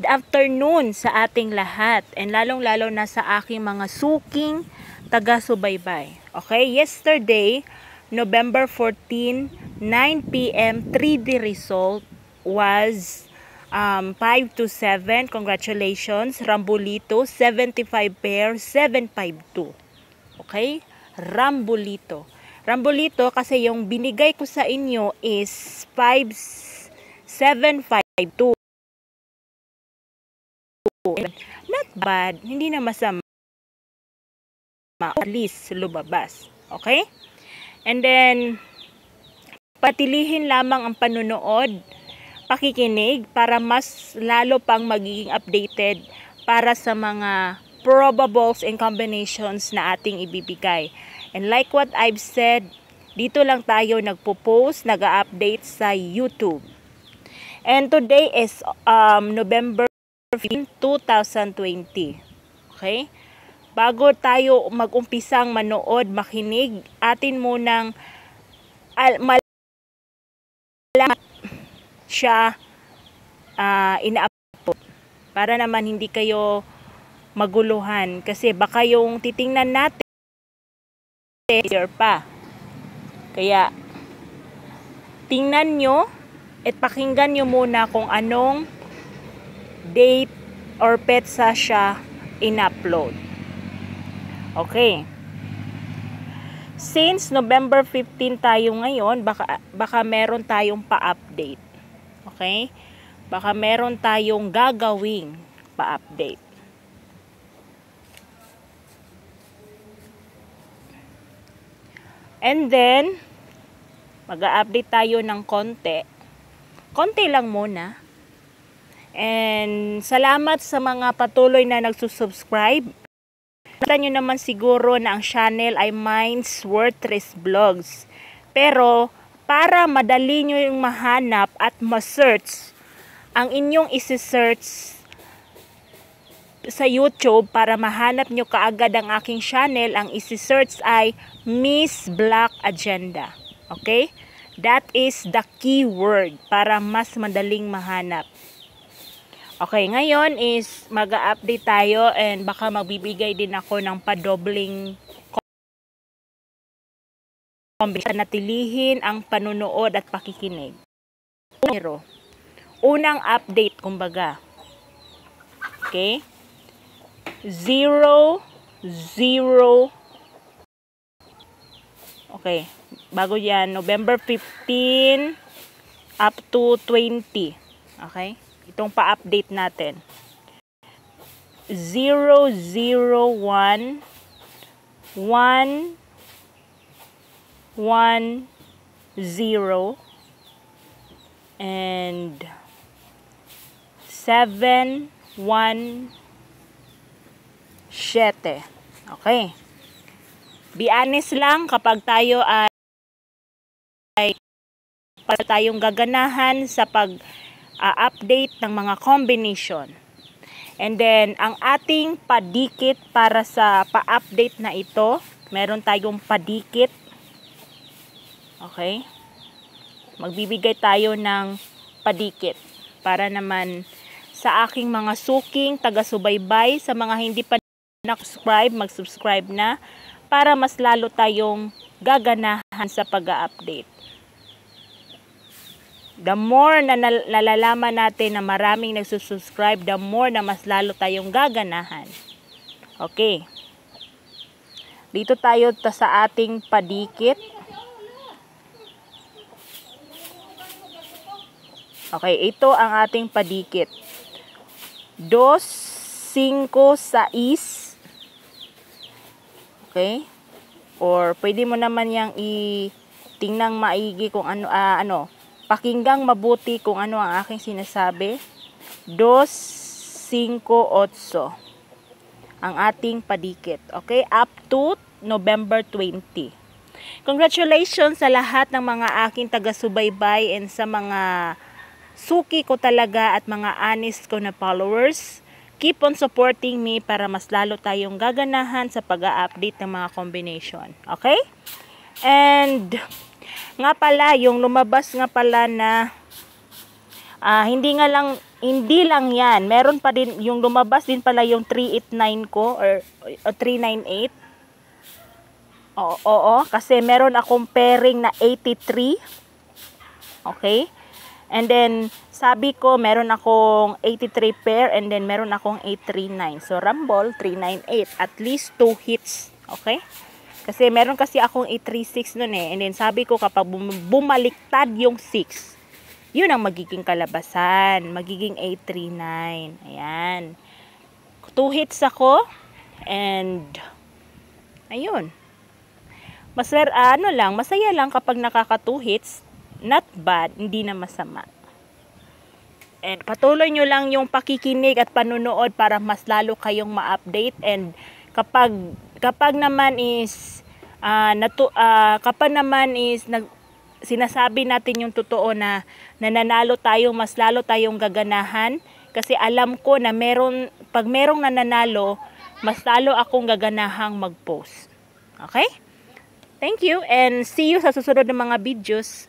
afternoon sa ating lahat, and lalong-lalo na sa aking mga suking taga-subaybay. Okay, yesterday, November 14, 9 p.m., 3D result was 5-7. Congratulations, Rambulito, 75 pair, 752. Okay, Rambulito. Rambulito kasi yung binigay ko sa inyo is 5752. Not bad, hindi na masama, at least lumabas. Okay? And then patilihin lamang ang panunood, pakikinig para mas lalo pang magiging updated para sa mga probables and combinations na ating ibibigay. And like what I've said, dito lang tayo nagpo-post, nag-update sa YouTube. And today is November 15, 2020. Okay? Bago tayo mag-umpisang manood, makinig, atin munang malaman siya ina-upload para naman hindi kayo maguluhan. Kasi baka yung titingnan natin year pa. Kaya tingnan nyo at pakinggan nyo muna kung anong date or petsa siya in-upload. Okay. Since November 15 tayo ngayon, baka meron tayong pa-update. Okay? Baka meron tayong gagawing pa-update. And then mag-update tayo ng konti. Konti lang muna. And salamat sa mga patuloy na nagsusubscribe. Nakita nyo naman siguro na ang channel ay Minds Worthless Vlogs. Pero para madali nyo yung mahanap at ma-search, ang inyong isi-search sa YouTube para mahanap nyo kaagad ang aking channel, ang isi-search ay Miss Black Agenda. Okay? That is the keyword para mas madaling mahanap. Okay, ngayon is mag-update tayo and baka magbibigay din ako ng padobling kombinasyon. Natilihin ang panunood at pakikinig. Unang update, kumbaga. Okay? 0, 0. Okay, bago yan, November 15 up to 20. Okay? Itong pa-update natin. 0, 0, 1, 1, 1, 0, and 7, 1, 7. Okay. Be honest lang kapag tayo ay para tayong gaganahan sa pag-update ng mga combination. And then, ang ating padikit para sa pa-update na ito, meron tayong padikit. Okay? Magbibigay tayo ng padikit para naman sa aking mga suking taga-subaybay, sa mga hindi pa na-subscribe, mag-subscribe na para mas lalo tayong gaganahan sa pag-update. The more na nalalaman natin na maraming nagsusubscribe, the more na mas lalo tayong gaganahan. Okay. Dito tayo sa ating padikit. Okay, ito ang ating padikit. 2, 5, 6. Okay? Or pwede mo naman yang tingnan maigi kung ano, pakinggang mabuti kung ano ang aking sinasabi. 2, 5, 8. Ang ating padikit. Okay? Up to November 20. Congratulations sa lahat ng mga aking taga-subaybay and sa mga suki ko talaga at mga honest ko na followers. Keep on supporting me para mas lalo tayong gaganahan sa pag-update ng mga combination. Okay? And nga pala, yung lumabas nga pala na Hindi lang yan. Meron pa din, yung lumabas din pala yung 389 ko, or 398. Oo, kasi meron akong pairing na 83. Okay? And then, sabi ko, meron akong 83 pair, and then meron akong 839. So, Rumble, 398. At least 2 hits. Okay? Kasi meron kasi akong 836 nun eh. And then, sabi ko, kapag bumaliktad yung 6, yun ang magiging kalabasan. Magiging 839. Ayan. 2 hits ako. And, ayun. Masaya lang kapag nakaka 2 hits. Not bad, hindi na masama. And patuloy nyo lang yung pakikinig at panunood para mas lalo kayong ma-update. And kapag naman is sinasabi natin yung totoo na nananalo tayo, mas lalo tayong gaganahan. Kasi alam ko na pag merong nananalo, mas lalo akong gaganahang mag-post. Okay? Thank you and see you sa susunod ng mga videos.